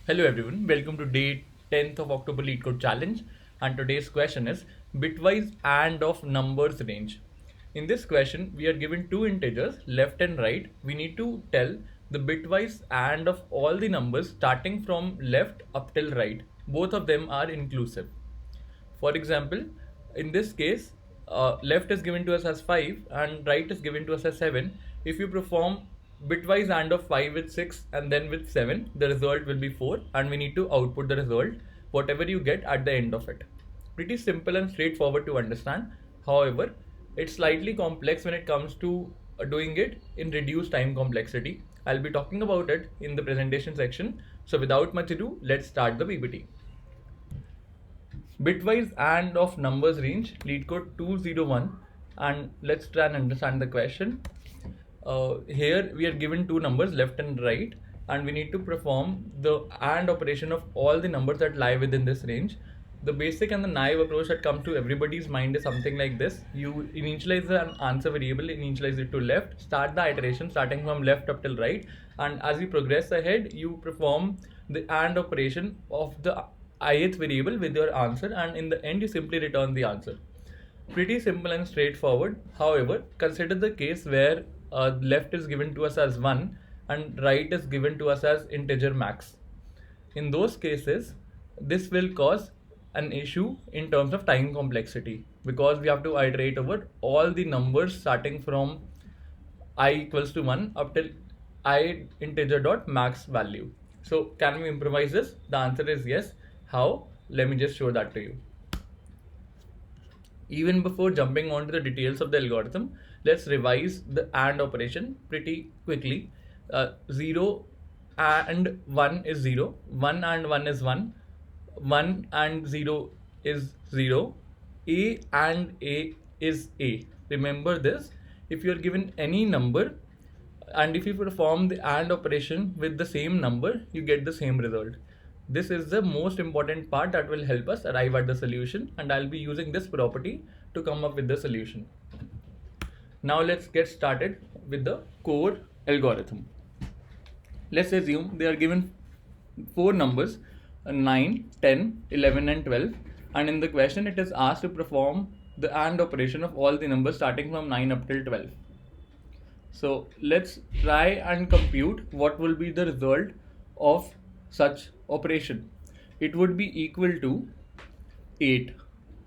Hello everyone, welcome to day 10th of October Lead Code Challenge, and today's question is bitwise AND of numbers range. In this question, we are given two integers left and right. We need to tell the bitwise AND of all the numbers starting from left up till right. Both of them are inclusive. For example, in this case, left is given to us as 5 and right is given to us as 7. If you perform bitwise AND of 5 with 6 and then with 7, the result will be 4 and we need to output the result, whatever you get at the end of it. Pretty simple and straightforward to understand. However, it's slightly complex when it comes to doing it in reduced time complexity. I'll be talking about it in the presentation section. So without much ado, let's start the PPT. Bitwise AND of numbers range, lead code 201, and let's try and understand the question. Here we are given two numbers left and right, and we need to perform the AND operation of all the numbers that lie within this range. The basic and the naive approach that comes to everybody's mind is something like this. You initialize an answer variable, initialize it to left, start the iteration starting from left up till right, and as you progress ahead, you perform the AND operation of the ith variable with your answer, and in the end you simply return the answer. Pretty simple and straightforward. However, consider the case where left is given to us as 1 and right is given to us as integer max. In those cases, this will cause an issue in terms of time complexity because we have to iterate over all the numbers starting from I equals to 1 up till I integer dot max value. So can we improvise this? The answer is yes. How? Let me just show that to you. Even before jumping on to the details of the algorithm, let's revise the AND operation pretty quickly. 0 and 1 is 0, 1 and 1 is 1, 1 and 0 is 0, A and A is A. Remember this, if you are given any number and if you perform the AND operation with the same number, you get the same result. This is the most important part that will help us arrive at the solution, and I'll be using this property to come up with the solution. Now let's get started with the core algorithm. Let's assume they are given four numbers 9, 10, 11 and 12, and in the question it is asked to perform the AND operation of all the numbers starting from 9 up till 12. So let's try and compute what will be the result of such operation. It would be equal to 8.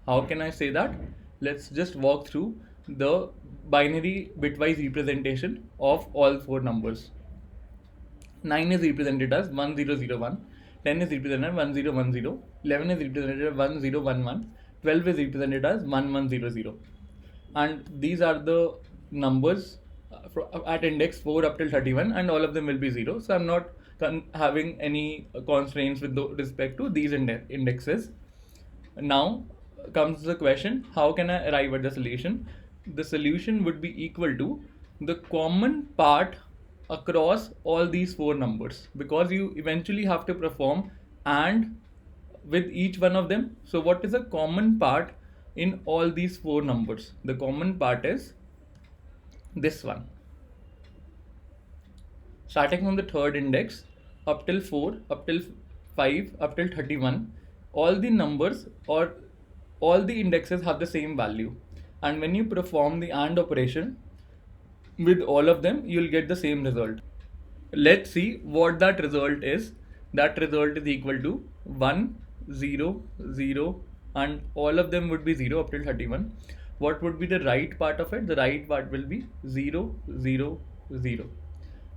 How can I say that? Let's just walk through the binary bitwise representation of all four numbers. 9 is represented as 1001, 10 is represented as 1010, 11 is represented as 1011, 12 is represented as 1100. And these are the numbers at index 4 up till 31, and all of them will be 0. So I'm not having any constraints with respect to these indexes. Now comes the question, how can I arrive at the solution? The solution would be equal to the common part across all these four numbers, because you eventually have to perform AND with each one of them. So what is a common part in all these four numbers? The common part is this one. Starting from the third index up till 4, up till 5, up till 31, all the numbers or all the indexes have the same value, and when you perform the AND operation with all of them, you'll get the same result. Let's see what that result is. That result is equal to 1, 0, 0, and all of them would be 0 up till 31. What would be the right part of it? The right part will be 0, 0, 0.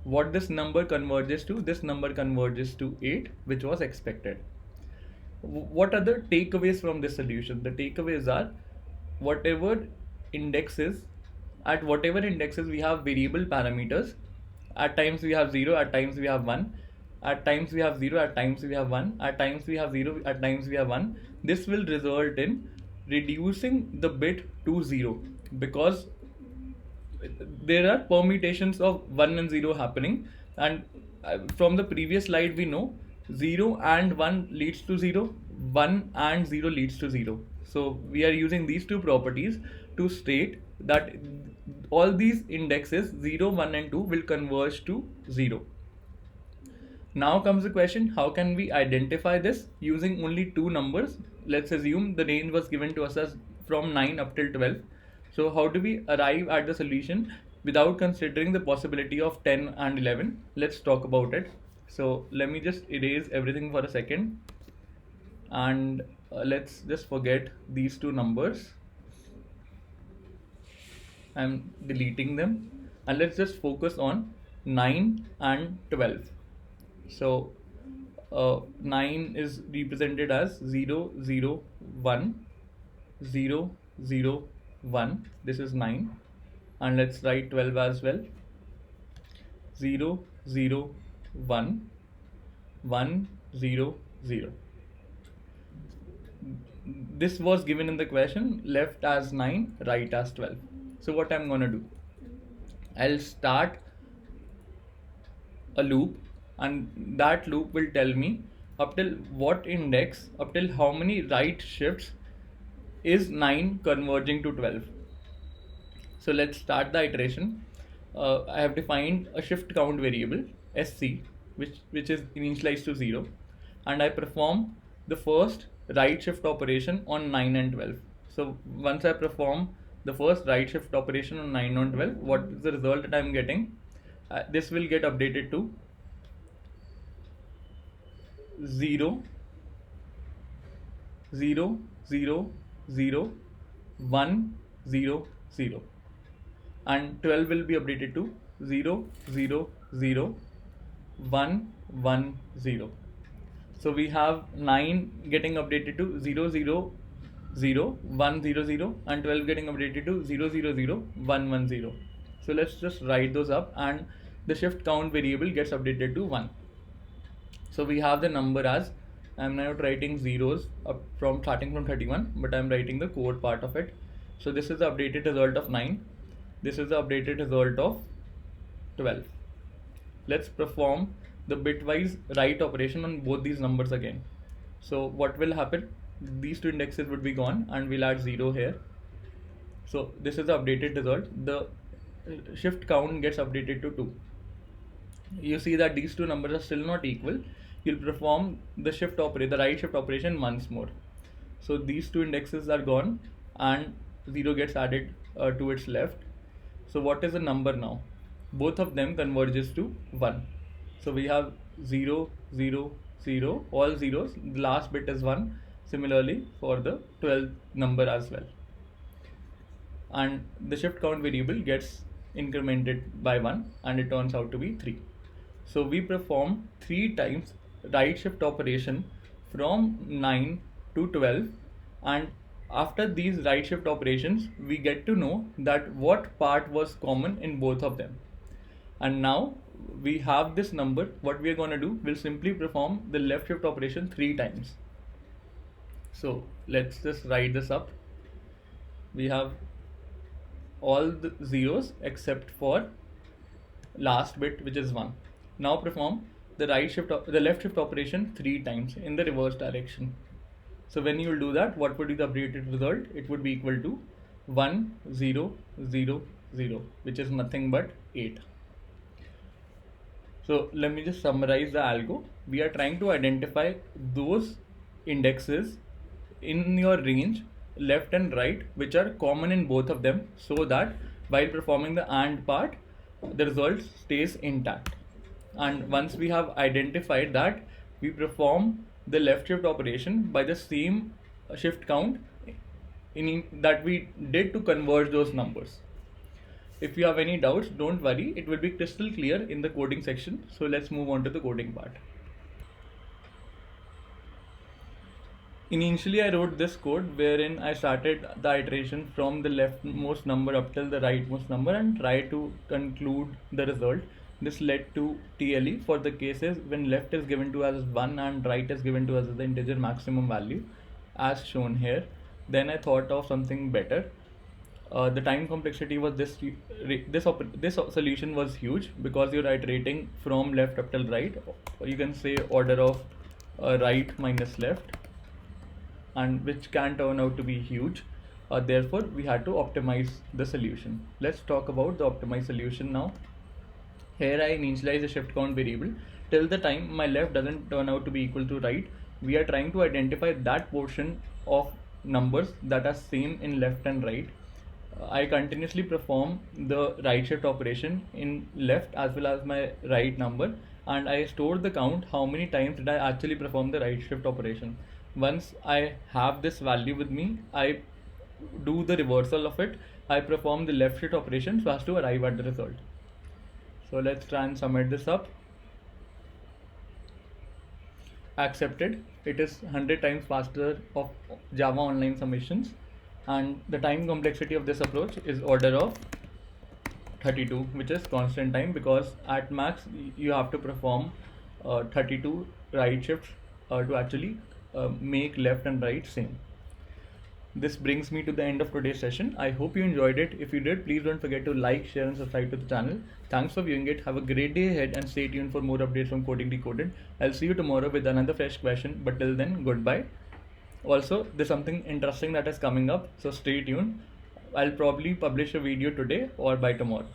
What this number converges to? This number converges to 8, which was expected. What are the takeaways from this solution? The takeaways are, whatever indexes, at whatever indexes we have variable parameters, at times we have 0, at times we have 1, at times we have 0, at times we have 1, at times we have 0, at times we have 1. This will result in reducing the bit to 0, because there are permutations of 1 and 0 happening, and from the previous slide we know 0 and 1 leads to 0, 1 and 0 leads to 0. So we are using these two properties to state that all these indexes 0, 1 and 2 will converge to 0. Now comes the question, how can we identify this using only two numbers? Let's assume the range was given to us as from 9 up till 12. So how do we arrive at the solution without considering the possibility of 10 and 11? Let's talk about it. So let me just erase everything for a second, and let's just forget these two numbers. I'm deleting them, and let's just focus on 9 and 12. So 9 is represented as 0 0 1 0 0 1. This is 9, and let's write 12 as well. 0 0 1 1 0 0. This was given in the question, left as 9, right as 12. So what I'm gonna do, I'll start a loop, and that loop will tell me up till what index, up till how many right shifts is 9 converging to 12. So let's start the iteration. I have defined a shift count variable SC, which is initialized to 0, and I perform the first right shift operation on 9 and 12. So once I perform the first right shift operation on 9 and 12, what is the result that I am getting? This will get updated to 0 0 0 0 1 0 0, and 12 will be updated to 0 0 0 1 1 0. So we have 9 getting updated to 0 0 0 1 0 0, and 12 getting updated to 0 0 0 1 1 0. So let's just write those up, and the shift count variable gets updated to 1. So we have the number as, I'm now writing zeros up from starting from 31, but I'm writing the code part of it. So this is the updated result of 9. This is the updated result of 12. Let's perform the bitwise write operation on both these numbers again. So what will happen? These two indexes would be gone, and we'll add 0 here. So this is the updated result. The shift count gets updated to 2. You see that these two numbers are still not equal. You'll perform the right shift operation once more. So these two indexes are gone, and 0 gets added to its left. So what is the number now? Both of them converges to 1. So we have 0 0 0, all zeros, the last bit is 1. Similarly for the 12th number as well, and the shift count variable gets incremented by 1, and it turns out to be 3. So we perform 3 times right shift operation from 9 to 12, and after these right shift operations we get to know that what part was common in both of them. And now we have this number. What we are going to do, we'll simply perform the left shift operation 3 times. So let's just write this up. We have all the zeros except for last bit, which is 1. Now perform the left shift operation 3 times in the reverse direction. So when you will do that, what would be the updated result? It would be equal to 1 0 0 0, which is nothing but 8. So let me just summarize the algo. We are trying to identify those indexes in your range, left and right, which are common in both of them, so that while performing the AND part, the result stays intact. And once we have identified that, we perform the left shift operation by the same shift count that we did to converge those numbers. If you have any doubts, don't worry, it will be crystal clear in the coding section. So let's move on to the coding part. Initially I wrote this code wherein I started the iteration from the leftmost number up till the rightmost number and tried to conclude the result. This led to TLE for the cases when left is given to us as 1 and right is given to us as the integer maximum value, as shown here. Then I thought of something better. The time complexity was this solution was huge because you're iterating from left up till right, or you can say order of right minus left, and which can turn out to be huge. Therefore we had to optimize the solution. Let's talk about the optimized solution now. Here I initialize the shift count variable till the time my left doesn't turn out to be equal to right, we are trying to identify that portion of numbers that are same in left and right. I continuously perform the right shift operation in left as well as my right number, and I store the count how many times did I actually perform the right shift operation. Once I have this value with me, I do the reversal of it. I perform the left shift operation so as to arrive at the result. So let's try and submit this up. Accepted. It is 100 times faster of Java Online submissions, and the time complexity of this approach is order of 32, which is constant time, because at max you have to perform 32 right shifts to actually make left and right same. This brings me to the end of today's session. I hope you enjoyed it. If you did, please don't forget to like, share and subscribe to the channel. Thanks for viewing it. Have a great day ahead and stay tuned for more updates from Coding Decoded. I'll see you tomorrow with another fresh question, but till then, goodbye. Also, there's something interesting that is coming up, so stay tuned. I'll probably publish a video today or by tomorrow.